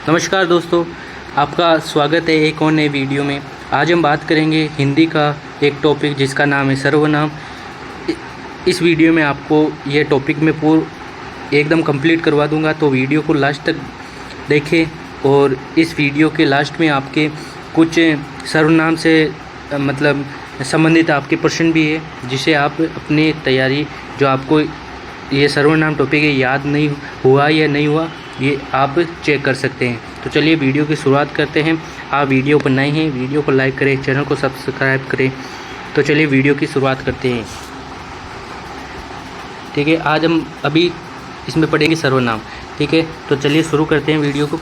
नमस्कार दोस्तों, आपका स्वागत है एक और नए वीडियो में। आज हम बात करेंगे हिंदी का एक टॉपिक जिसका नाम है सर्वनाम। इस वीडियो में आपको ये टॉपिक मैं एकदम कंप्लीट करवा दूंगा, तो वीडियो को लास्ट तक देखें। और इस वीडियो के लास्ट में आपके कुछ सर्वनाम से मतलब संबंधित आपके प्रश्न भी है, जिसे आप अपनी तैयारी जो आपको ये सर्वनाम टॉपिक है याद नहीं हुआ या नहीं हुआ, ये आप चेक कर सकते हैं। तो चलिए वीडियो की शुरुआत करते हैं। आप वीडियो पर नए हैं, वीडियो को लाइक करें, चैनल को सब्सक्राइब करें। तो चलिए वीडियो की शुरुआत करते हैं। ठीक है, आज हम अभी इसमें पढ़ेंगे सर्वनाम। ठीक है, तो चलिए शुरू करते हैं वीडियो को।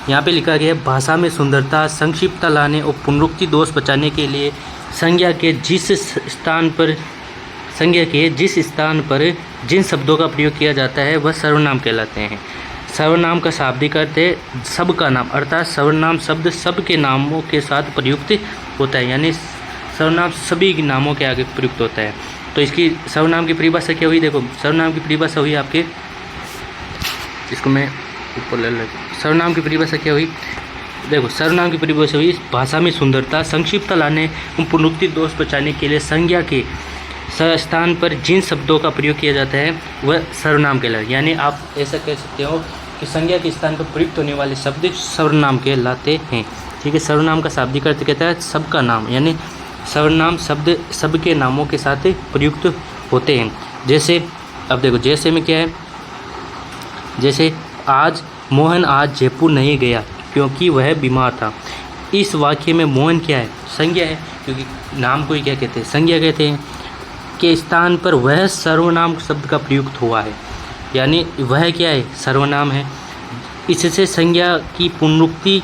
यहाँ पे लिखा गया है, भाषा में सुंदरता, संक्षिप्तता लाने और पुनरुक्ति दोष बचाने के लिए संज्ञा के जिस स्थान पर जिन शब्दों का प्रयोग किया जाता है वह सर्वनाम कहलाते हैं। सर्वनाम का शाब्दिक अर्थ है सबका नाम, अर्थात सर्वनाम शब्द सबके नामों के साथ प्रयुक्त होता है, यानी सर्वनाम सभी नामों के आगे प्रयुक्त होता है। तो इसकी सर्वनाम की परिभाषा क्या हुई? देखो, सर्वनाम की परिभाषा हुई आपके, इसको मैं ऊपर ले लेता। सर्वनाम की परिभाषा क्या हुई? देखो, सर्वनाम की परिभाषा हुई भाषा में सुंदरता, संक्षिप्तता लाने और पुनरुक्ति दोष बचाने के लिए संज्ञा के स्थान पर जिन शब्दों का प्रयोग किया जाता है वह सर्वनाम कहलाते। यानी आप ऐसा कह सकते हो कि संज्ञा के स्थान पर प्रयुक्त होने वाले शब्द सर्वनाम कहलाते हैं। ठीक है, सर्वनाम का शाब्दिक अर्थ कहता है सबका नाम, यानी सर्वनाम शब्द सबके नामों के साथ प्रयुक्त होते हैं। जैसे अब देखो, जैसे में क्या है, जैसे मोहन आज जयपुर नहीं गया क्योंकि वह बीमार था। इस वाक्य में मोहन क्या है? संज्ञा है, क्योंकि नाम को ही क्या कहते हैं? संज्ञा कहते हैं। के स्थान पर वह सर्वनाम शब्द का प्रयुक्त हुआ है, यानी वह क्या है? सर्वनाम है। इससे संज्ञा की पुनरुक्ति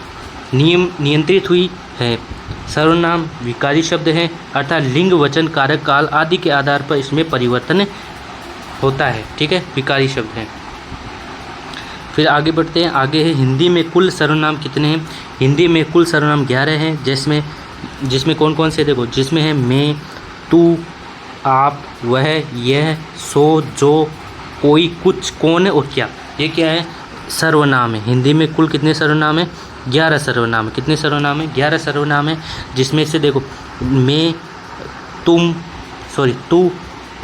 नियंत्रित हुई है। सर्वनाम विकारी शब्द है, अर्थात लिंग, वचन, कारक, काल आदि के आधार पर इसमें परिवर्तन होता है। ठीक है, विकारी शब्द है। फिर आगे बढ़ते हैं। आगे है हिंदी में कुल सर्वनाम कितने हैं? हिंदी में कुल सर्वनाम 11 हैं, जिसमें कौन कौन से? देखो, जिसमें है मैं, तू, आप, वह, यह, सो, जो, कोई, कुछ, कौन और क्या। ये क्या है? सर्वनाम है। हिंदी में कुल कितने सर्वनाम है? 11 सर्वनाम है। कितने सर्वनाम है? 11 सर्वनाम है, जिसमें से देखो मैं, तू,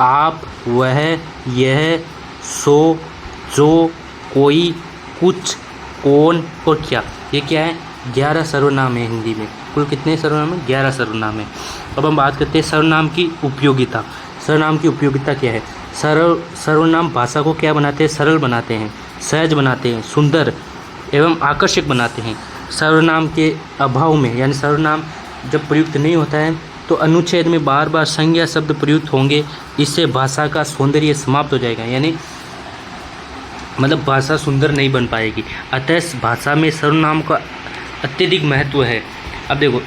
आप, वह, यह, सो, जो, कोई, कुछ, कौन और क्या। ये क्या है? 11 सर्वनाम है हिंदी में। कुल कितने सर्वनाम है? 11 सर्वनाम है। अब हम बात करते हैं सर्वनाम की उपयोगिता। सर्वनाम की उपयोगिता क्या है? सर्वनाम भाषा को क्या बनाते हैं? सरल बनाते हैं, सहज बनाते हैं, सुंदर एवं आकर्षक बनाते हैं। सर्वनाम के अभाव में, यानी सर्वनाम जब प्रयुक्त नहीं होता है तो अनुच्छेद में बार बार संज्ञा शब्द प्रयुक्त होंगे। इससे भाषा का सौंदर्य समाप्त हो जाएगा, यानी मतलब भाषा सुंदर नहीं बन पाएगी। अतः भाषा में सर्वनाम का अत्यधिक महत्व है। अब देखो,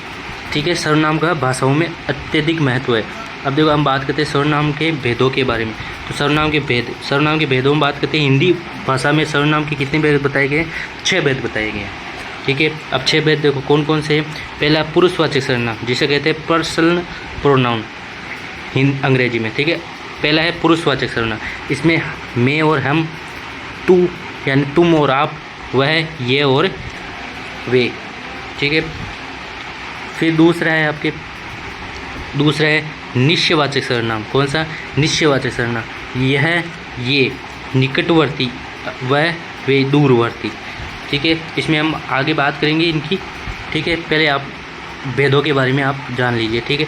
ठीक है, सर्वनाम का भाषाओं में अत्यधिक महत्व है। अब देखो, हम बात करते हैं सर्वनाम के भेदों के बारे में। तो सर्वनाम के भेदों में बात करते हैं। हिंदी भाषा में सर्वनाम के कितने भेद बताए गए हैं? 6 भेद बताए गए हैं। ठीक है, अब 6 भेद देखो कौन कौन से हैं। पहला पुरुषवाचक सर्वनाम, जिसे कहते हैं पर्सनल प्रोनाउन अंग्रेजी में। ठीक है, पहला है पुरुषवाचक सर्वनाम। इसमें मैं और हम, तू यानी तुम और आप, वह, ये और वे। ठीक है, फिर दूसरा है निश्चयवाचक सर्वनाम। कौन सा? निश्चयवाचक सर्वनाम। यह, ये निकटवर्ती, वह, वे दूरवर्ती। ठीक है, इसमें हम आगे बात करेंगे इनकी। ठीक है, पहले आप भेदों के बारे में आप जान लीजिए। ठीक है,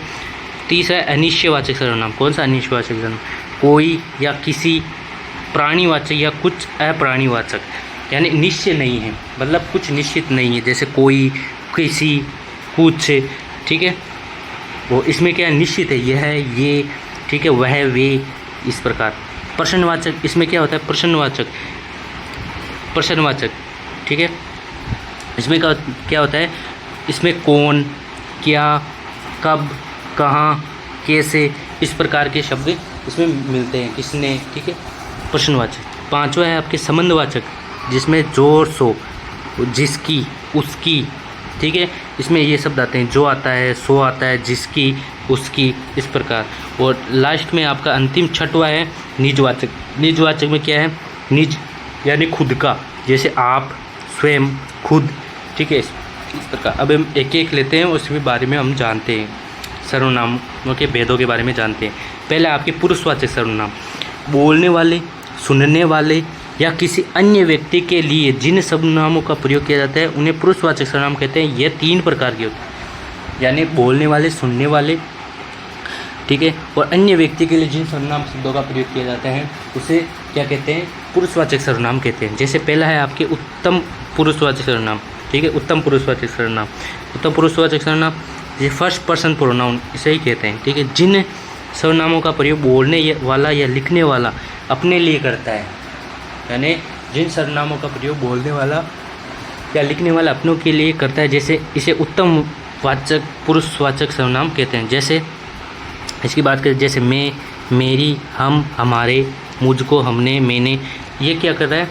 तीसरा अनिश्चयवाचक सर्वनाम। कौन सा अनिश्चयवाचक सर्वनाम? कोई या किसी, प्राणीवाचक या कुछ अप्राणीवाचक, यानी निश्चय नहीं है, मतलब कुछ निश्चित नहीं है, जैसे कोई, किसी, कुछ। ठीक है, वो इसमें क्या निश्चित है? यह, ये। ठीक है, वह, वे, इस प्रकार। प्रश्नवाचक, इसमें क्या होता है? प्रश्नवाचक। ठीक है, इसमें क्या होता है? इसमें कौन, क्या, कब, कहाँ, कैसे, इस प्रकार के शब्द इसमें मिलते हैं। किसने? ठीक है, प्रश्नवाचक। पांचवा है आपके संबंधवाचक, जिसमें जो और सो, जिसकी, उसकी। ठीक है, इसमें ये शब्द आते हैं, जो आता है, सो आता है, जिसकी, उसकी, इस प्रकार। और लास्ट में आपका अंतिम छठवा है निजवाचक। निजवाचक में क्या है? निज यानी खुद का, जैसे आप, स्वयं, खुद, ठीक है, इस प्रकार। अब हम एक एक लेते हैं, उसके बारे में हम जानते हैं, सर्वनामों के भेदों के बारे में जानते हैं। पहले आपके पुरुषवाचक सर्वनाम, बोलने वाले, सुनने वाले या किसी अन्य व्यक्ति के लिए जिन सर्वनामों का प्रयोग किया जाता है उन्हें पुरुषवाचक सर्वनाम कहते हैं। यह 3 प्रकार के होते हैं, यानी बोलने वाले, सुनने वाले, ठीक है, और अन्य व्यक्ति के लिए जिन सर्वनाम शब्दों का प्रयोग किया जाता है उसे क्या कहते हैं, पुरुषवाचक सर्वनाम कहते हैं। जैसे पहला है आपके उत्तम पुरुषवाचक सर्वनाम, ठीक है, उत्तम पुरुषवाचक सर्वनाम। उत्तम पुरुषवाचक सर्वनाम ये फर्स्ट पर्सन प्रोनाउन इसे ही कहते हैं, ठीक है। जिन सर्वनामों का प्रयोग बोलने वाला या लिखने वाला अपने लिए करता है, यानी जिन सर्वनामों का प्रयोग बोलने वाला या लिखने वाला अपनों के लिए करता है, जैसे इसे उत्तम वाचक पुरुषवाचक सर्वनाम कहते हैं। जैसे इसकी बात करें, जैसे मैं, मेरी, हम, हमारे, मुझको, हमने, मैंने, ये क्या कर रहा है,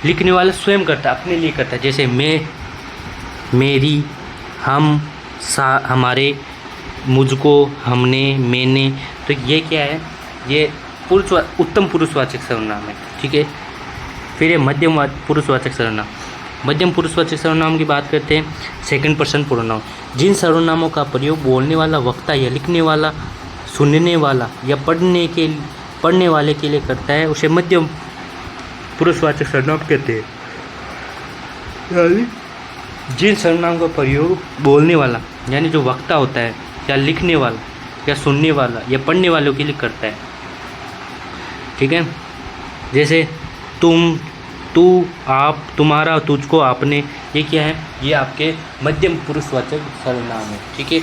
लिखने वाला स्वयं करता है, अपने लिए करता है। जैसे मैं, मेरी, हम, हमारे, मुझको, हमने, मैंने, तो ये क्या है, ये उत्तम पुरुषवाचक सर्वनाम है, ठीक है। फिर ये मध्यम पुरुषवाचक सर्वनाम। मध्यम पुरुषवाचक सर्वनाम की बात करते हैं, सेकंड पर्सन प्रोनाउन। जिन सर्वनामों का प्रयोग बोलने वाला, वक्ता या लिखने वाला, सुनने वाला या पढ़ने वाले के लिए करता है उसे मध्यम पुरुषवाचक सर्वनाम कहते हैं। यानी जिन सर्वनाम का प्रयोग बोलने वाला, यानी जो वक्ता होता है, या लिखने वाला या सुनने वाला या पढ़ने वालों के लिए करता है, ठीक है। जैसे तुम, तू, आप, तुम्हारा, तुझको, आपने, ये क्या है, ये आपके मध्यम पुरुषवाचक सर्वनाम है, ठीक है।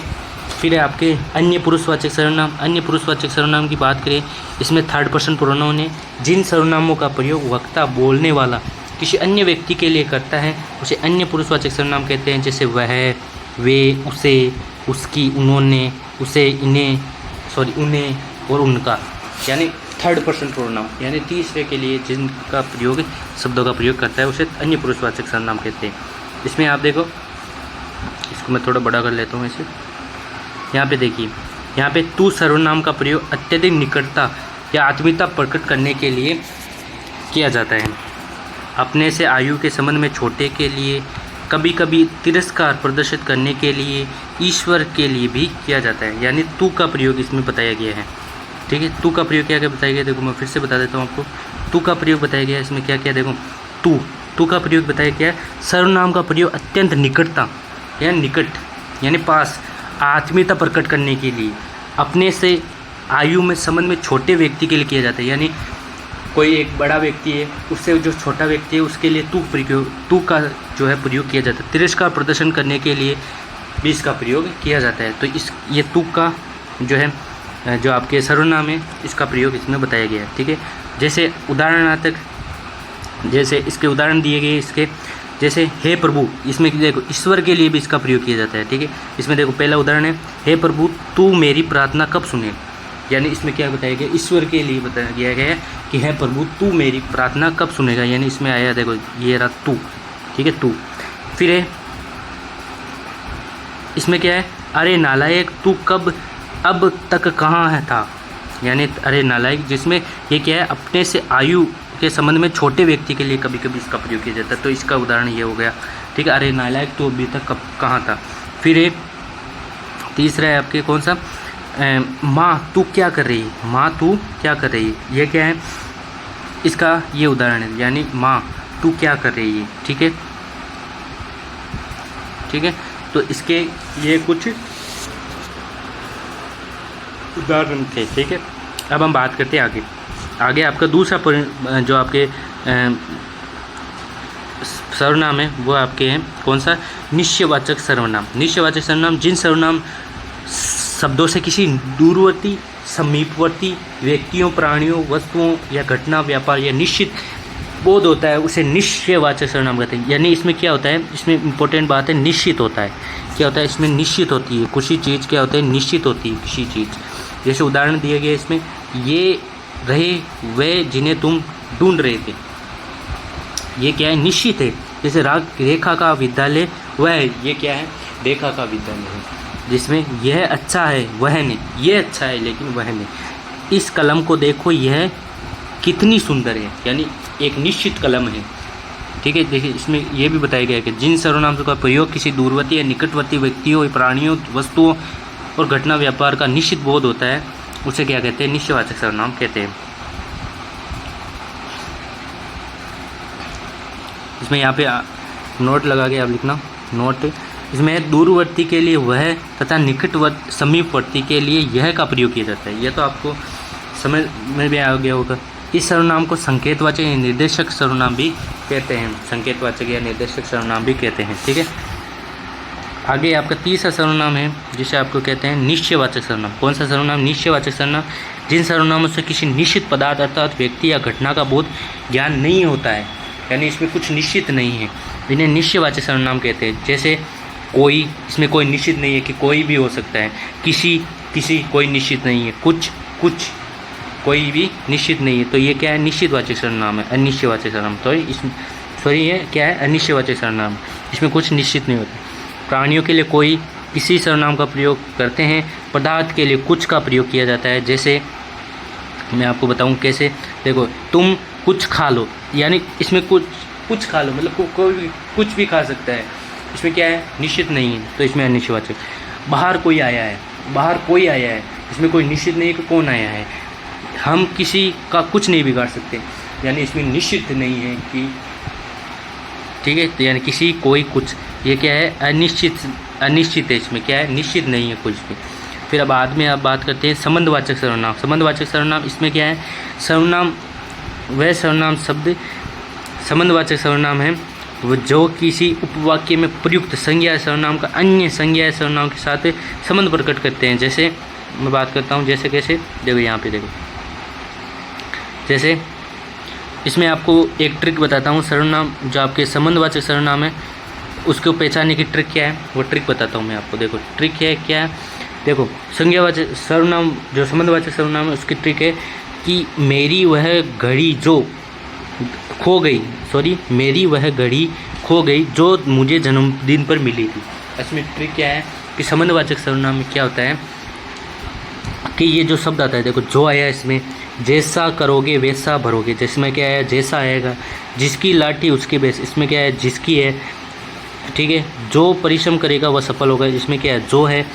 फिर है आपके अन्य पुरुषवाचक सर्वनाम। अन्य पुरुषवाचक सर्वनाम की बात करें, इसमें थर्ड पर्सन प्रोनाउन है। जिन सर्वनामों का प्रयोग वक्ता, बोलने वाला किसी अन्य व्यक्ति के लिए करता है उसे अन्य पुरुषवाचक सर्वनाम कहते हैं। जैसे वह, वे, उसे, उसकी, उन्होंने, उसे, उन्हें और उनका, यानी थर्ड पर्सन प्रोनाउन, यानी तीसरे के लिए जिनका प्रयोग शब्दों का प्रयोग करता है उसे अन्य पुरुषवाचक सर्वनाम कहते हैं। इसमें आप देखो, इसको मैं थोड़ा बड़ा कर लेता हूँ इसे। यहाँ पे देखिए, यहाँ पे तू सर्वनाम का प्रयोग अत्यधिक निकटता या आत्मीयता प्रकट करने के लिए किया जाता है। अपने से आयु के संबंध में छोटे के लिए, कभी कभी तिरस्कार प्रदर्शित करने के लिए, ईश्वर के लिए भी किया जाता है। यानी तू का प्रयोग इसमें बताया गया है, ठीक है। तू का प्रयोग क्या क्या बताया गया, देखो मैं फिर से बता देता हूँ आपको। तू का प्रयोग बताया गया इसमें क्या क्या, देखो तू का प्रयोग बताया गया है सर्वनाम का प्रयोग अत्यंत निकटता या निकट, यानी पास, आत्मीयता प्रकट करने के लिए, अपने से आयु में संबंध में छोटे व्यक्ति के लिए किया जाता है। यानी कोई एक बड़ा व्यक्ति है, उससे जो छोटा व्यक्ति है उसके लिए तू का जो है प्रयोग किया जाता है। तिरस्कार प्रदर्शन करने के लिए भी इसका प्रयोग किया जाता है। तो ये तू का जो है, जो आपके सर्वनाम है, इसका प्रयोग इसमें बताया गया है, ठीक है। जैसे उदाहरणार्थक, जैसे इसके उदाहरण दिए गए इसके, जैसे हे प्रभु, इसमें देखो ईश्वर के लिए भी इसका प्रयोग किया जाता है, ठीक है। इसमें देखो पहला उदाहरण है, हे प्रभु तू मेरी प्रार्थना कब सुने, यानी इसमें क्या बताया गया, ईश्वर के लिए बताया गया है कि हे प्रभु तू मेरी प्रार्थना कब सुनेगा, यानी इसमें आया देखो ये रहा तू, ठीक है, तू। फिर है इसमें क्या है, अरे नालायक तू कब अब तक कहाँ है था, यानी अरे नालायक, जिसमें ये क्या है, अपने से आयु के संबंध में छोटे व्यक्ति के लिए कभी कभी इसका प्रयोग किया जाता है। तो इसका उदाहरण ये हो गया, ठीक है, अरे नालायक तो अभी तक कहाँ था। फिर एक तीसरा है आपके कौन सा, माँ तू क्या कर रही है, माँ तू क्या कर रही है, ये क्या है, इसका ये उदाहरण है, यानी माँ तू क्या कर रही है, ठीक है, ठीक है। तो इसके ये कुछ उदाहरण थे, ठीक है। अब हम बात करते हैं आगे आपका दूसरा जो आपके सर्वनाम है वो आपके हैं कौन सा, निश्चयवाचक सर्वनाम। निश्चयवाचक सर्वनाम जिन सर्वनाम शब्दों से किसी दूरवर्ती, समीपवर्ती व्यक्तियों, प्राणियों, वस्तुओं या घटना, व्यापार या निश्चित बोध होता है उसे निश्चयवाचक सर्वनाम कहते हैं। यानी इसमें क्या होता है, इसमें इंपॉर्टेंट बात है निश्चित होता है। क्या होता है इसमें, निश्चित होती है किसी चीज़, क्या होता है निश्चित होती है किसी चीज़। जैसे उदाहरण दिए गए इसमें, ये रहे वे जिन्हें तुम ढूंढ रहे थे, ये क्या है, निश्चित है। जैसे रेखा का विद्यालय वह है, ये क्या है, रेखा का विद्यालय है। जिसमें यह अच्छा है वह नहीं, ये अच्छा है लेकिन वह नहीं। इस कलम को देखो यह कितनी सुंदर है, यानी एक निश्चित कलम है। ठीक है, देखिए इसमें यह भी बताया गया है कि जिन सर्वनाम का प्रयोग किसी दूरवर्ती या निकटवर्ती व्यक्तियों, प्राणियों, वस्तुओं और घटना व्यापार का निश्चित बोध होता है उसे क्या कहते हैं, निश्चयवाचक सर्वनाम कहते हैं। इसमें यहाँ पे नोट लगा के आप लिखना, नोट। इसमें दूरवर्ती के लिए वह तथा निकटवर्ती समीपवर्ती के लिए यह का प्रयोग किया जाता है। यह तो आपको समझ में भी आ गया होगा। इस सर्वनाम को संकेतवाचक या निर्देशक सर्वनाम भी कहते हैं, संकेतवाचक या निर्देशक सर्वनाम भी कहते हैं। ठीक है, आगे आपका तीसरा सर्वनाम है जिसे आपको कहते हैं निश्चयवाचक सर्वनाम। कौन सा सर्वनाम, निश्चयवाचक सर्वनाम। जिन सर्वनामों से किसी निश्चित पदार्थ अर्थात व्यक्ति या घटना का बोध ज्ञान नहीं होता है, यानी इसमें कुछ निश्चित नहीं है, इन्हें निश्चयवाचक सर्वनाम कहते हैं। जैसे कोई, इसमें कोई निश्चित नहीं है कि कोई भी हो सकता है, किसी कोई निश्चित नहीं है, कुछ कोई भी निश्चित नहीं है, तो ये क्या है, निश्चितवाचक सर्वनाम है। अनिश्चयवाचक सर्वनाम तो ये क्या है, अनिश्चयवाचक सर्वनाम, इसमें कुछ निश्चित नहीं होता। प्राणियों के लिए कोई किसी सर्वनाम का प्रयोग करते हैं, पदार्थ के लिए कुछ का प्रयोग किया जाता है। जैसे मैं आपको बताऊं कैसे, देखो तुम कुछ खा लो, यानी इसमें कुछ खा लो मतलब कोई भी कुछ भी खा सकता है, इसमें क्या है, निश्चित नहीं है, तो इसमें अनिश्चयवाचक। बाहर कोई आया है, इसमें कोई निश्चित नहीं है कि कौन आया है। हम किसी का कुछ नहीं बिगाड़ सकते, यानी इसमें निश्चित नहीं है कि, ठीक है, तो यानी किसी कोई कुछ, ये क्या है, अनिश्चित है, इसमें क्या है, निश्चित नहीं है कुछ भी। फिर अब बाद में आप बात करते हैं संबंधवाचक सर्वनाम। संबंधवाचक सर्वनाम इसमें क्या है, सर्वनाम वह सर्वनाम शब्द संबंधवाचक सर्वनाम है वो जो किसी उपवाक्य में प्रयुक्त संज्ञा सर्वनाम का अन्य संज्ञा सर्वनाम के साथ संबंध प्रकट करते हैं। जैसे मैं बात करता हूँ, जैसे कैसे, देखो यहाँ पे देखो, जैसे इसमें आपको एक ट्रिक बताता हूँ। सर्वनाम जो आपके संबंधवाचक सर्वनाम है उसको पहचानने की ट्रिक क्या है, वो ट्रिक बताता हूँ मैं आपको। देखो ट्रिक है क्या है, देखो संज्ञावाचक सर्वनाम जो संबंधवाचक सर्वनाम है उसकी ट्रिक है कि मेरी वह घड़ी खो गई जो मुझे जन्मदिन पर मिली थी। इसमें ट्रिक क्या है कि संबंधवाचक सर्वनाम में क्या होता है कि ये जो शब्द आता है, देखो जो आया इसमें, जैसा करोगे वैसा भरोगे, जिसमें क्या है, जैसा आएगा, जिसकी लाठी उसकी बेस, इसमें क्या है, जिसकी है, ठीक है, जो परिश्रम करेगा वह सफल होगा, इसमें क्या है, जो है,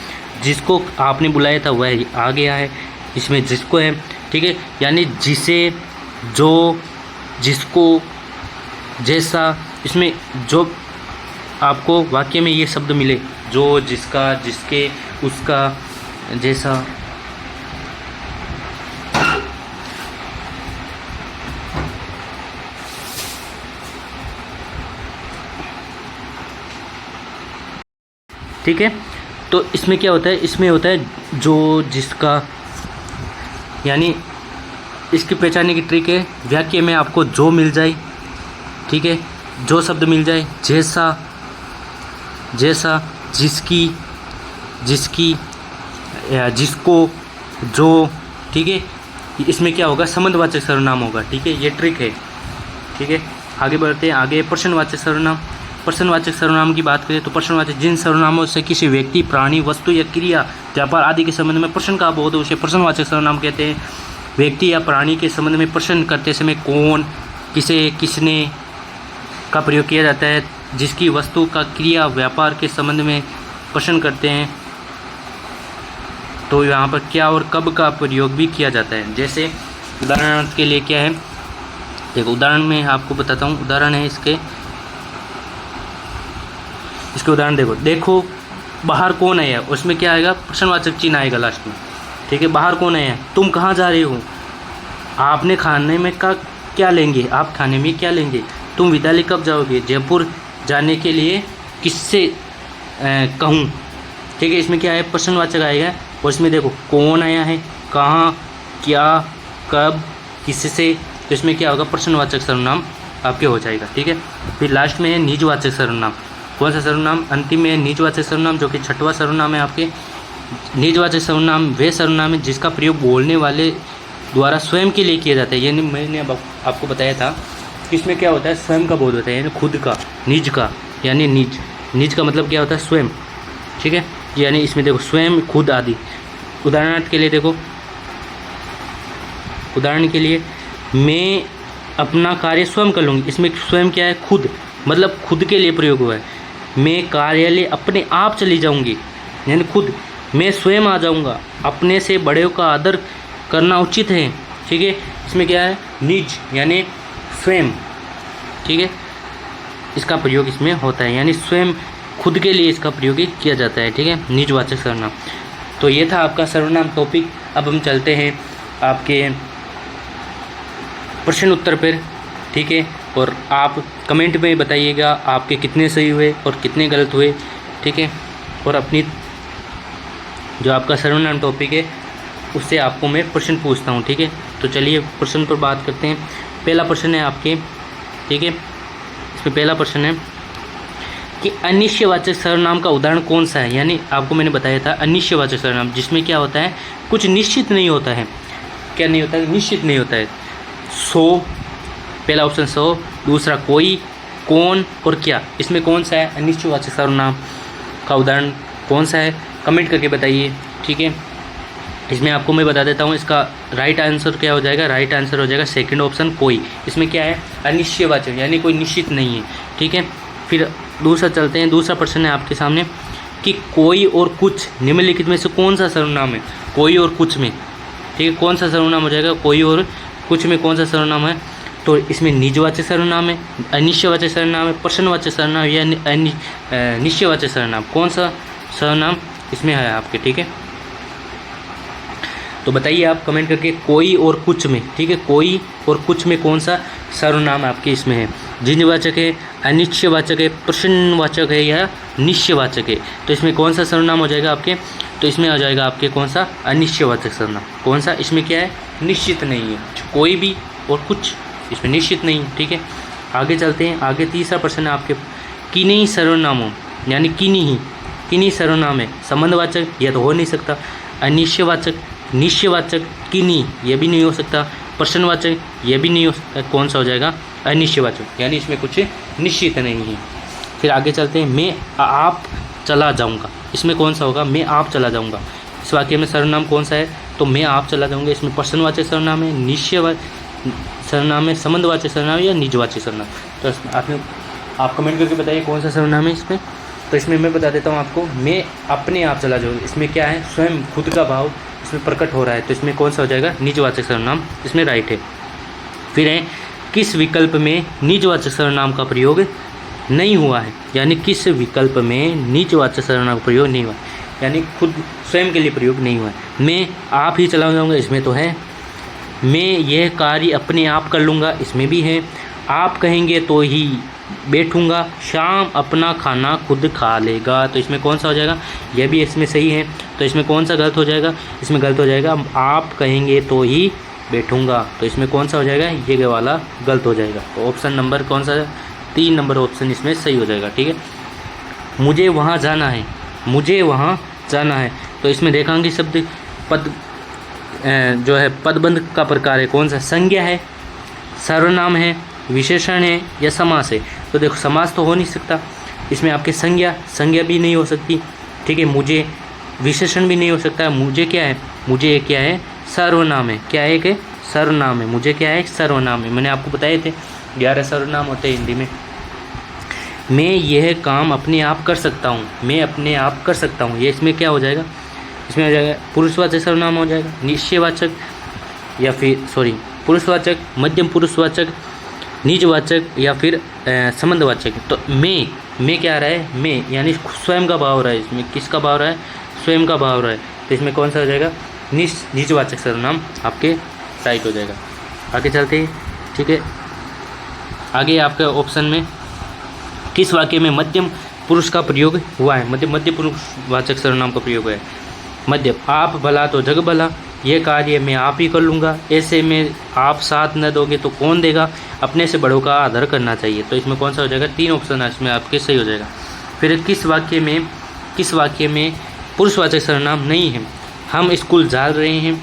जिसको आपने बुलाया था वह आ गया है, इसमें जिसको है, ठीक है, यानी जिसे, जो, जिसको, जैसा, इसमें जो आपको वाक्य में ये शब्द मिले, जो, जिसका, जिसके, उसका, जैसा, ठीक है। तो इसमें क्या होता है, इसमें होता है जो, जिसका, यानी इसकी पहचानने की ट्रिक है वाक्य में आपको जो मिल जाए, ठीक है, जो शब्द मिल जाए, जैसा, जिसकी, या जिसको, जो, ठीक है, इसमें क्या होगा, संबंधवाचक सर्वनाम होगा। ठीक है, ये ट्रिक है। ठीक है, आगे बढ़ते हैं। आगे प्रश्नवाचक सर्वनाम। प्रश्नवाचक सर्वनाम की बात करें तो प्रश्नवाचक जिन सर्वनामों से किसी व्यक्ति, प्राणी, वस्तु या क्रिया, व्यापार आदि के संबंध में प्रश्न का बोध हो उसे प्रश्नवाचक सर्वनाम कहते हैं। व्यक्ति या प्राणी के संबंध में प्रश्न करते समय कौन, किसे, किसने का प्रयोग किया जाता है। जिसकी, वस्तु का, क्रिया, व्यापार के संबंध में प्रश्न करते हैं तो यहाँ पर क्या और कब का प्रयोग भी किया जाता है। जैसे उदाहरण के लिए क्या है, देखो उदाहरण में आपको बताता हूँ। उदाहरण है इसके उदाहरण देखो बाहर कौन आया, उसमें क्या आएगा, प्रश्नवाचक चिन्ह आएगा लास्ट में। ठीक है, बाहर कौन आया, तुम कहाँ जा रहे हो, आपने खाने में का क्या लेंगे, आप खाने में क्या लेंगे, तुम विद्यालय कब जाओगे, जयपुर जाने के लिए किससे कहूँ। ठीक है, इसमें क्या है, प्रश्नवाचक आएगा और इसमें देखो कौन आया है, कहाँ, क्या, कब, किससे, तो इसमें क्या होगा, प्रश्नवाचक सर्वनाम आपके हो जाएगा। ठीक है, फिर लास्ट में है निजवाचक सर्वनाम। कौन सा सर्वनाम, अंतिम में है निजवाचक सर्वनाम, जो कि छठवां सर्वनाम है आपके। निजवाचक सर्वनाम वे सर्वनाम है जिसका प्रयोग बोलने वाले द्वारा स्वयं के लिए किया जाता है। यानी मैंने अब आपको बताया था कि इसमें क्या होता है, स्वयं का बोध होता है, यानी खुद का, निज का, यानी निज का मतलब क्या होता है, स्वयं। ठीक है, यानी इसमें देखो स्वयं, खुद आदि। उदाहरण के लिए देखो, उदाहरण के लिए मैं अपना कार्य स्वयं कर लूँगी, इसमें स्वयं क्या है, खुद, मतलब खुद के लिए प्रयोग हुआ है। मैं कार्यालय अपने आप चली जाऊँगी, यानी खुद, मैं स्वयं आ जाऊँगा, अपने से बड़े का आदर करना उचित है। ठीक है, इसमें क्या है, निज यानी स्वयं। ठीक है, इसका प्रयोग इसमें होता है, यानी स्वयं खुद के लिए इसका प्रयोग किया जाता है। ठीक है, निजवाचक सर्वनाम। तो ये था आपका सर्वनाम टॉपिक। अब हम चलते हैं आपके प्रश्न उत्तर पर। ठीक है, और आप कमेंट में बताइएगा आपके कितने सही हुए और कितने गलत हुए। ठीक है, और अपनी जो आपका सर्वनाम टॉपिक है उससे आपको मैं प्रश्न पूछता हूँ। ठीक है, तो चलिए प्रश्न पर बात करते हैं। पहला प्रश्न है आपके, ठीक है, इसमें पहला प्रश्न है कि अनिश्चयवाचक सर्वनाम का उदाहरण कौन सा है। यानी आपको मैंने बताया था अनिश्चयवाचक सर्वनाम जिसमें क्या होता है, कुछ निश्चित नहीं होता है। क्या नहीं होता है, निश्चित नहीं होता है। सो, पहला ऑप्शन सो, दूसरा कोई, कौन और क्या, इसमें कौन सा है अनिश्चयवाचक सर्वनाम का उदाहरण कौन सा है, कमेंट करके बताइए। ठीक है, इसमें आपको मैं बता देता हूँ इसका राइट आंसर क्या हो जाएगा। राइट आंसर हो जाएगा सेकंड ऑप्शन कोई। इसमें क्या है, अनिश्चयवाचक यानी कोई निश्चित नहीं है। ठीक है, फिर दूसरा चलते हैं। दूसरा प्रश्न है आपके सामने कि कोई और कुछ निम्नलिखित में से कौन सा सर्वनाम है। कोई और कुछ में, ठीक है, कौन सा सर्वनाम हो जाएगा, कोई और कुछ में कौन सा सर्वनाम है। तो इसमें निजवाचक सर्वनाम है, अनिश्चयवाचक सर्वनाम है, प्रश्नवाचक सर्वनाम या निश्चयवाचक सर्वनाम, कौन सा सर्वनाम इसमें है आपके। ठीक है, तो बताइए आप कमेंट करके कोई और कुछ में। ठीक है, कोई और कुछ में कौन सा सर्वनाम आपके इसमें है, जिनवाचक है, अनिश्चयवाचक है, प्रश्नवाचक है या निश्चयवाचक है। तो इसमें कौन सा सर्वनाम हो जाएगा आपके, तो इसमें आ जाएगा आपके कौन सा, अनिश्चयवाचक सर्वनाम। कौन सा, इसमें क्या है, निश्चित नहीं है, कोई भी और कुछ इसमें निश्चित नहीं है। ठीक है, आगे चलते हैं। आगे तीसरा प्रश्न है आपके, किन्हीं सर्वनामों यानी किन्हीं सर्वनाम है, संबंधवाचक यह तो हो नहीं सकता, अनिश्चयवाचक, निश्चयवाचक, किन्हीं ये भी नहीं हो सकता, प्रश्नवाचक ये भी नहीं हो सकता। कौन सा हो जाएगा, अनिश्चयवाचक, यानी इसमें कुछ निश्चित नहीं है। फिर आगे चलते हैं, मैं आप चला जाऊंगा, इसमें कौन सा होगा, मैं आप चला जाऊंगा। इस वाक्य में सर्वनाम कौन सा है, तो मैं आप चला जाऊंगा। इसमें प्रश्नवाचक सर्वनाम है, निश्चयवाचक सर्वनाम है, संबंधवाचक सर्वनाम या निजवाचक सर्वनाम। तो आप कमेंट करके बताइए कौन सा सर्वनाम है इसमें। तो इसमें मैं बता देता हूँ आपको, मैं अपने आप चला जाऊँगा। इसमें क्या है, स्वयं खुद का भाव इसमें प्रकट हो रहा है, तो इसमें कौन सा हो जाएगा, निजवाचक सर्वनाम, इसमें राइट है। फिर है, किस विकल्प में निजवाचक सर्वनाम का प्रयोग नहीं हुआ है, यानी किस विकल्प में निजवाचक सर्वनाम का प्रयोग नहीं हुआ, यानी खुद स्वयं के लिए प्रयोग नहीं हुआ है। मैं आप ही चला जाऊँगा, इसमें तो है। मैं यह कार्य अपने आप कर लूँगा, इसमें भी है। आप कहेंगे तो ही बैठूँगा, शाम अपना खाना खुद खा लेगा, तो इसमें कौन सा हो जाएगा, यह भी इसमें सही है। तो इसमें कौन सा गलत हो जाएगा, इसमें गलत हो जाएगा आप कहेंगे तो ही बैठूँगा, तो इसमें कौन सा हो जाएगा, ये वाला गलत हो जाएगा। तो ऑप्शन नंबर कौन सा है, 3 नंबर ऑप्शन इसमें सही हो जाएगा। ठीक है, मुझे वहाँ जाना है, मुझे वहाँ जाना है, तो इसमें देखेंगे शब्द पद जो है पदबंध का प्रकार है, कौन सा, संज्ञा है, सर्वनाम है, विशेषण है या समास है। तो देखो समास तो हो नहीं सकता, इसमें आपके संज्ञा भी नहीं हो सकती। ठीक है, मुझे विशेषण भी नहीं हो सकता। मुझे क्या है, मुझे क्या है, सर्वनाम है। क्या है कि सर्वनाम है, मुझे क्या है, सर्वनाम है। मैंने आपको बताए थे 11 सर्वनाम होते हैं हिंदी में। मैं यह काम अपने आप कर सकता हूँ, मैं अपने आप कर सकता हूँ, ये इसमें क्या हो जाएगा, इसमें हो जाएगा पुरुषवाचक सर्वनाम हो जाएगा, निश्चयवाचक या फिर पुरुषवाचक, मध्यम पुरुषवाचक, निजवाचक या फिर संबंधवाचक। तो मैं क्या आ रहा है, मैं यानी स्वयं का भाव रहा है, इसमें किसका भाव रहा है, स्वयं का भाव रहा है, तो इसमें कौन सा हो जाएगा, निजवाचक सर्वनाम आपके राइट हो जाएगा। आगे चलते हैं। ठीक है, आगे आपके ऑप्शन में किस वाक्य में मध्यम पुरुष का प्रयोग हुआ है, मध्य पुरुषवाचक सर्वनाम का प्रयोग हुआ है। मध्यम, आप भला तो जग भला, यह कार्य मैं आप ही कर लूँगा, ऐसे में आप साथ न दोगे तो कौन देगा, अपने से बड़ों का आदर करना चाहिए। तो इसमें कौन सा हो जाएगा, 3 ऑप्शन है इसमें आपके सही हो जाएगा। फिर किस वाक्य में पुरुषवाचक सर्वनाम नहीं है, हम स्कूल जा रहे हैं,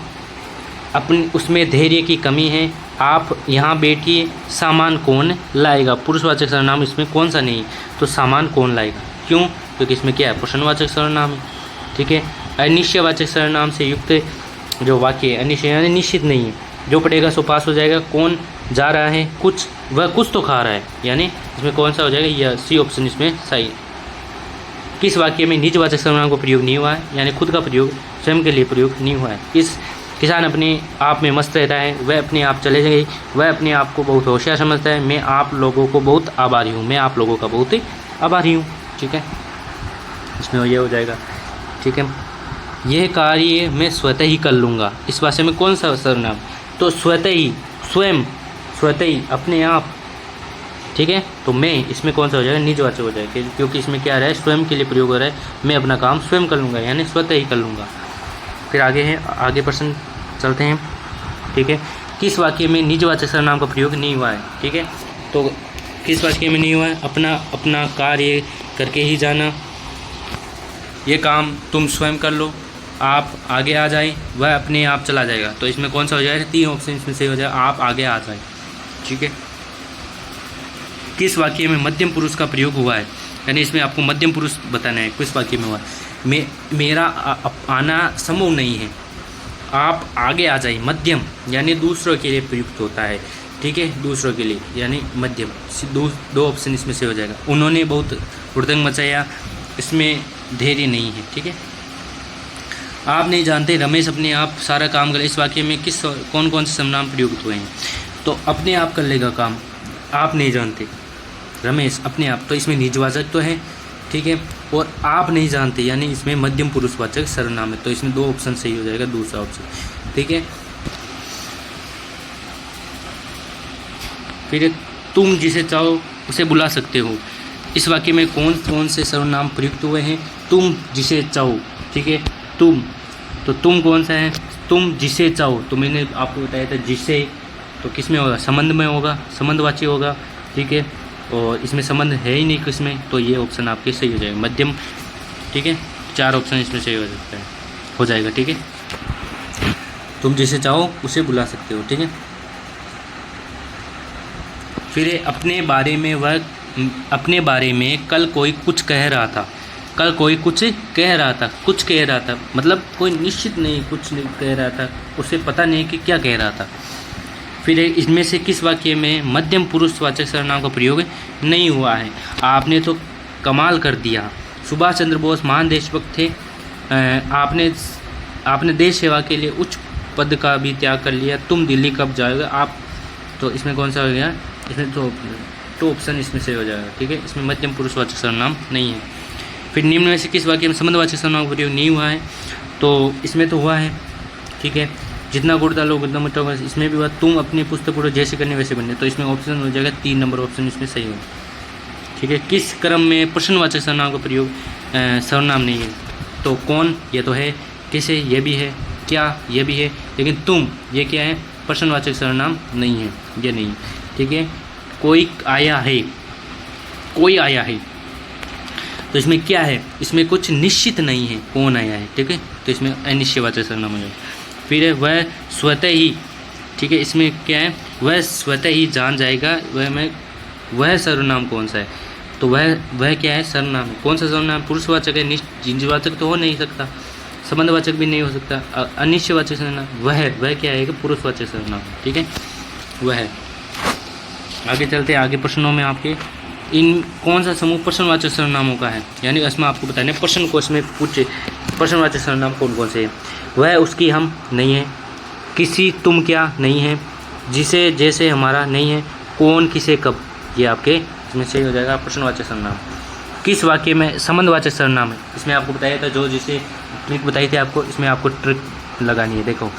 अपनी उसमें धैर्य की कमी है, आप यहाँ बैठिए, सामान कौन लाएगा। पुरुषवाचक सर्वनाम इसमें कौन सा नहीं, तो सामान कौन लाएगा, क्यों, क्योंकि इसमें क्या है, प्रश्नवाचक सर्वनाम है। ठीक है, अनिश्चयवाचक सर्वनाम से युक्त जो वाक्य है, अनिश्चय यानी निश्चित नहीं है, जो पढ़ेगा सो पास हो जाएगा। कौन जा रहा है, कुछ, वह कुछ तो खा रहा है, यानी इसमें कौन सा हो जाएगा, यह सी ऑप्शन इसमें सही। किस वाक्य में निजवाचक सर्वनाम का प्रयोग नहीं हुआ है, यानी खुद का प्रयोग, स्वयं के लिए प्रयोग नहीं हुआ है। किस किसान अपने आप में मस्त रहता है, वह अपने आप चले गए, वह अपने आप को बहुत होशियार समझता है, मैं आप लोगों को बहुत आभारी हूँ, मैं आप लोगों का बहुत ही आभारी हूँ। ठीक है, इसमें ये हो जाएगा। ठीक है, यह कार्य मैं स्वतः ही कर लूँगा, इस भाषा में कौन सा सर्वनाम, तो स्वतः ही, स्वयं, स्वतः ही, अपने आप। ठीक है, तो मैं इसमें कौन सा हो जाएगा, निजवाचक हो जाएगा, क्योंकि इसमें क्या रहा है, स्वयं के लिए प्रयोग हो रहा है, मैं अपना काम स्वयं कर लूँगा, यानी स्वतः ही कर लूँगा। फिर आगे है, आगे प्रश्न चलते हैं। ठीक है, किस वाक्य में निजवाचक सर्वनाम का प्रयोग नहीं हुआ है। ठीक है, तो किस वाक्य में नहीं हुआ है, अपना अपना कार्य करके ही जाना, ये काम तुम स्वयं कर लो, आप आगे आ जाए, वह अपने आप चला जाएगा, तो इसमें कौन सा हो जाएगा, 3 ऑप्शन इसमें सही हो जाएगा, आप आगे आ जाए। ठीक है, किस वाक्य में मध्यम पुरुष का प्रयोग हुआ है, यानी इसमें आपको मध्यम पुरुष बताना है, किस वाक्य में हुआ है। मेरा आना संभव नहीं है, आप आगे आ जाइए, मध्यम यानी दूसरों के लिए प्रयुक्त होता है। ठीक है, दूसरों के लिए यानी मध्यम, 2 ऑप्शन इसमें से हो जाएगा। उन्होंने बहुत हुड़दंग मचाया, इसमें धैर्य नहीं है। ठीक है, आप नहीं जानते रमेश अपने आप सारा काम करे, इस वाक्य में किस कौन कौन से सर्वनाम प्रयुक्त हुए हैं, तो अपने आप कर लेगा काम, आप नहीं जानते रमेश अपने आप, तो इसमें निजवाचक तो है। ठीक है, और आप नहीं जानते यानी इसमें मध्यम पुरुषवाचक सर्वनाम है, तो इसमें 2 ऑप्शन सही हो जाएगा, दूसरा ऑप्शन। ठीक है, फिर तुम जिसे चाहो उसे बुला सकते हो, इस वाक्य में कौन कौन से सर्वनाम प्रयुक्त हुए हैं, तुम जिसे चाहो। ठीक है, तुम, तो तुम कौन सा है, तुम जिसे चाहो, तो मैंने आपको बताया था जिसे, तो किस में होगा, संबंध में होगा, संबंधवाची होगा। ठीक है, और इसमें संबंध है ही नहीं किसमें, तो ये ऑप्शन आपके सही हो जाएगा, मध्यम। ठीक है, 4 ऑप्शन इसमें सही हो सकता है, हो जाएगा। ठीक है, तुम जिसे चाहो उसे बुला सकते हो। ठीक है, फिर अपने बारे में, वह अपने बारे में कल कोई कुछ कह रहा था, कल कोई कुछ कह रहा था, कुछ कह रहा था मतलब कोई निश्चित नहीं, कुछ नहीं कह रहा था, उसे पता नहीं कि क्या कह रहा था। फिर इसमें से किस वाक्य में मध्यम पुरुषवाचक सर्वनाम का प्रयोग नहीं हुआ है, आपने तो कमाल कर दिया, सुभाष चंद्र बोस महान देशभक्त थे, आपने देश सेवा के लिए उच्च पद का भी त्याग कर लिया, तुम दिल्ली कब जाओगे आप, तो इसमें कौन सा हो गया, इसमें तो ऑप्शन इसमें से हो जाएगा। ठीक है, इसमें मध्यम पुरुषवाचक सर्वनाम नहीं है। फिर निम्न में से किस वाक्य में संबंधवाचक सर्वनाम का प्रयोग नहीं हुआ है, तो इसमें तो हुआ है। ठीक है, जितना गुड़ डालो उतना मीठा होगा, इसमें भी हुआ, तुम अपनी पुस्तक पढ़ो जैसे करने वैसे बनने, तो इसमें ऑप्शन हो जाएगा 3 नंबर ऑप्शन इसमें सही होगा। ठीक है, किस क्रम में प्रश्नवाचक सर्वनाम का प्रयोग सर्वनाम नहीं है, तो कौन ये तो है, किसे ये भी है, क्या ये भी है, लेकिन तुम ये क्या है, प्रश्नवाचक सर्वनाम नहीं है, ये नहीं। ठीक है, कोई आया है, कोई आया है, तो इसमें क्या है, इसमें कुछ निश्चित नहीं है कौन आया है। ठीक है, तो इसमें अनिश्चयवाचक सर्वनाम हो जाएगा। फिर है वह स्वतः ही, ठीक है, इसमें क्या है, वह स्वतः ही जान जाएगा, वह सर्वनाम कौन सा है, तो वह क्या है, सर्वनाम है। कौन सा सर्वनाम, पुरुषवाचक है, निजवाचक तो हो नहीं सकता, संबंधवाचक भी नहीं हो सकता, अनिश्चयवाचक सर्वनाम, वह क्या है, पुरुषवाचक सर्वनाम। ठीक है, वह। आगे चलते हैं, आगे प्रश्नों में आपके इन कौन सा समूह प्रश्नवाचक सर्वनामों का है, यानी इसमें आपको बताना है, प्रश्न को इसमें पूछे प्रश्नवाचक सर्वनाम कौन कौन से हैं। वह उसकी हम नहीं है, किसी तुम क्या नहीं है, जिसे जैसे हमारा नहीं है, कौन किसे कब, ये आपके इसमें सही हो जाएगा प्रश्नवाचक सर्वनाम। किस वाक्य में संबंधवाचक सर्वनाम है, इसमें आपको बताया था, जो जिसे ट्रिक बताई थी आपको, इसमें आपको ट्रिक लगानी है। देखो,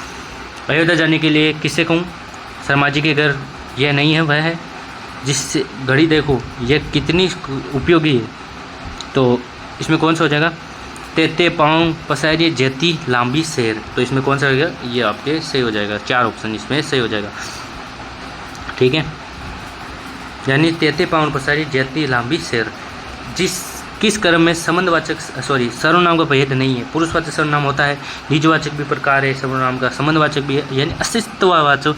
अयोध्या जाने के लिए किससे कहूँ, शर्मा जी के घर, यह नहीं है, वह है, जिससे घड़ी देखो यह कितनी उपयोगी है, तो इसमें कौन सा हो जाएगा, तेते पाँव पसारिए जेती लांबी शेर, तो इसमें कौन सा हो जाएगा, ये आपके सही हो जाएगा, 4 ऑप्शन इसमें सही हो जाएगा। ठीक है, यानी तेते पाँव पसारिए जेती लांबी शेर, किस क्रम में संबंधवाचक सर्वनाम का भेद नहीं है, पुरुषवाचक सर्वनाम होता है, निजवाचक भी प्रकार है सर्वनाम का, संबंधवाचक भी है, यानी अस्तित्ववाचक,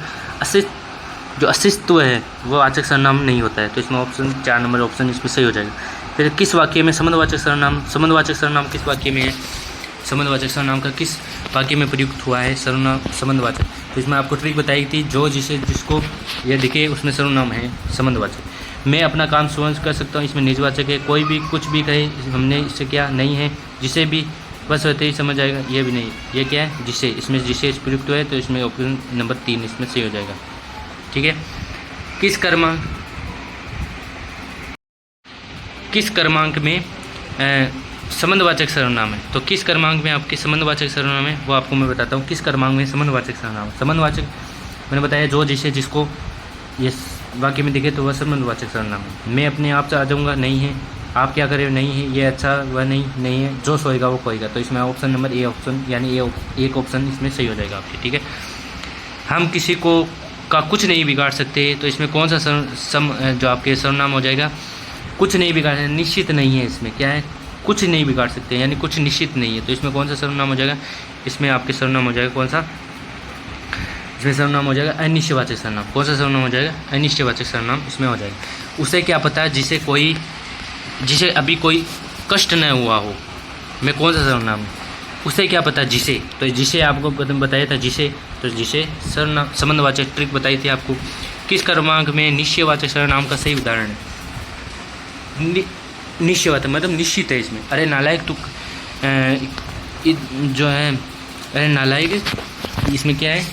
जो अस्तित्व है वो वाचक सर्वनाम नहीं होता है, तो इसमें ऑप्शन 4 नंबर ऑप्शन इसमें सही हो जाएगा। फिर किस वाक्य में संबंधवाचक सर्वनाम किस वाक्य में है, संबंधवाचक सर्वनाम का किस वाक्य में प्रयुक्त हुआ है सर्वनाम संबंधवाचक। तो इसमें आपको ट्रिक बताई थी, जो जिसे जिसको यह दिखे उसमें सर्वनाम है संबंधवाचक। मैं अपना काम स्वयं कर सकता हूँ, इसमें निजवाचक है। कोई भी कुछ भी कहे, हमने इससे क्या नहीं है, जिसे भी बस होते ही समझ आएगा, ये भी नहीं, ये क्या है जिसे, इसमें जिसे इस प्रयुक्त हुआ है, तो इसमें ऑप्शन नंबर 3 इसमें सही हो जाएगा। ठीक है। किस क्रमांक में संबंधवाचक सर्वनाम है? तो किस क्रमांक में आपके संबंधवाचक सर्वनाम है वो आपको मैं बताता हूँ। किस क्रमांक में संबंधवाचक सर्वनाम? संबंधवाचक मैंने बताया जो जिसे जिसको ये वाक्य में दिखे तो वह संबंधवाचक सर्वनाम है। मैं अपने आप से आ जाऊँगा, नहीं है। आप क्या करें, नहीं है। ये अच्छा, वह नहीं है। जो सोएगा वो खोएगा। तो इसमें ऑप्शन नंबर ए ऑप्शन, यानी एक ऑप्शन इसमें सही हो जाएगा आपके। ठीक है। हम किसी को का कुछ नहीं बिगाड़ सकते, तो इसमें कौन सा जो आपके सर्वनाम हो जाएगा? कुछ नहीं बिगाड़, निश्चित नहीं है। इसमें क्या है? कुछ नहीं बिगाड़ सकते, यानी कुछ निश्चित नहीं है। तो इसमें कौन सा सर्वनाम हो जाएगा? इसमें आपके सर्वनाम हो जाएगा कौन सा? इसमें सर्वनाम हो जाएगा अनिश्चयवाचक सर्वनाम। कौन सा सर्वनाम हो जाएगा? अनिश्चयवाचक सर्वनाम इसमें हो जाएगा। उसे क्या पता है जिसे अभी कोई कष्ट न हुआ हो, मैं कौन सा सर्वनाम है? उसे क्या पता जिसे, तो जिसे आपको बताया था जिसे, तो जिसे सर्वनाम संबंधवाचक ट्रिक बताई थी आपको। किस क्रमांक में निश्चयवाचक सर्वनाम का सही उदाहरण है? निश्चयवाचक मतलब निश्चित है इसमें। अरे नालायक तू जो है, अरे नालायक, इसमें क्या है?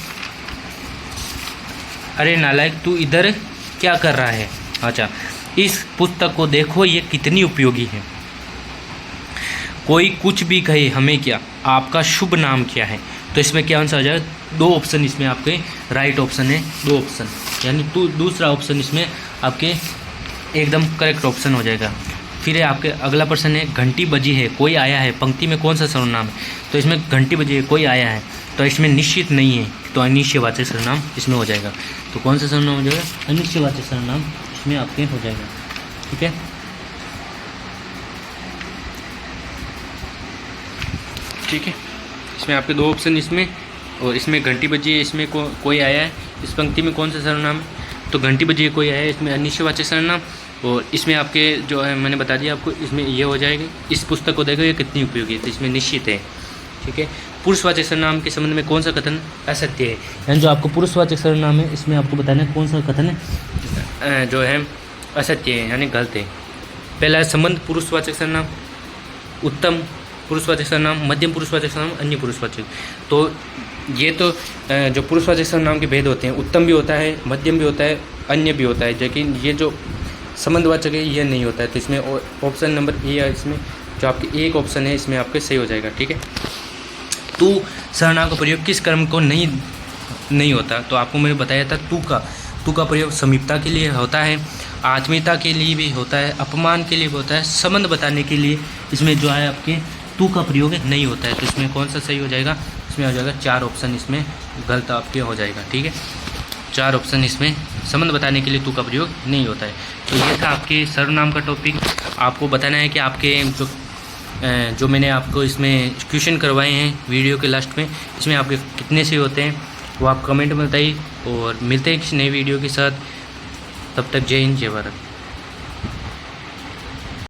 अरे नालायक तू इधर क्या कर रहा है? अच्छा, इस पुस्तक को देखो, ये कितनी उपयोगी है। कोई कुछ भी कहे, हमें क्या, आपका शुभ नाम क्या है? तो इसमें क्या आंसर आ जाएगा? 2 ऑप्शन इसमें आपके राइट ऑप्शन है, 2 ऑप्शन, यानी दूसरा ऑप्शन इसमें आपके एकदम करेक्ट ऑप्शन हो जाएगा। फिर है आपके अगला प्रश्न है, घंटी बजी है, कोई आया है, पंक्ति में कौन सा सर्वनाम है? तो इसमें घंटी बजी है, कोई आया है, तो इसमें निश्चित नहीं है, तो अनिश्चयवाचक सर्वनाम इसमें हो जाएगा। तो कौन सा सर्वनाम हो जाएगा? अनिश्चयवाचक सर्वनाम इसमें आपके हो जाएगा। ठीक है। ठीक है, इसमें आपके 2 ऑप्शन इसमें, और इसमें घंटी बजी है, इसमें कोई आया है, इस पंक्ति में कौन सा सर्वनाम है? तो घंटी बजी है, कोई आया है, इसमें अनिश्चयवाचक सर्वनाम। और इसमें आपके जो है मैंने बता दिया आपको, इसमें ये हो जाएगा, इस पुस्तक को देखो ये कितनी उपयोगी है, तो इसमें निश्चित है। ठीक है। पुरुषवाचक सर्वनाम के संबंध में कौन सा कथन असत्य है? यानी जो आपको पुरुषवाचक सर्वनाम है, इसमें आपको बताना है कौन सा कथन जो है असत्य है, यानी गलत है। पहला है संबंध पुरुषवाचक सर्वनाम, उत्तम पुरुषवाचक सर्वनाम, मध्यम पुरुषवाचक सर्वनाम, अन्य पुरुषवाचक। तो ये तो जो पुरुषवाचक सर्वनाम के भेद होते हैं, उत्तम भी होता है, मध्यम भी होता है, अन्य भी होता है, लेकिन ये जो संबंधवाचक है ये नहीं होता है। तो इसमें ऑप्शन नंबर ए है, इसमें जो आपके एक ऑप्शन है इसमें आपके सही हो जाएगा। ठीक है। तू सर्वनाम का प्रयोग किस कर्म को नहीं होता? तो आपको मैंने बताया था, तू का प्रयोग समीपता के लिए होता है, आत्मीयता के लिए भी होता है, अपमान के लिए भी होता है, संबंध बताने के लिए इसमें जो है आपके तू का प्रयोग नहीं होता है। तो इसमें कौन सा सही हो जाएगा? इसमें हो जाएगा 4 ऑप्शन इसमें गलत आपके हो जाएगा। ठीक है। 4 ऑप्शन इसमें संबंध बताने के लिए तू का प्रयोग नहीं होता है। तो ये था आपके सर्वनाम का टॉपिक। आपको बताना है कि आपके जो मैंने आपको इसमें क्वेश्चन करवाए हैं वीडियो के लास्ट में, इसमें आपके कितने से होते हैं वो आप कमेंट में बताइए, और मिलते हैं किसी नई वीडियो के साथ। तब तक जय हिंद, जय भारत।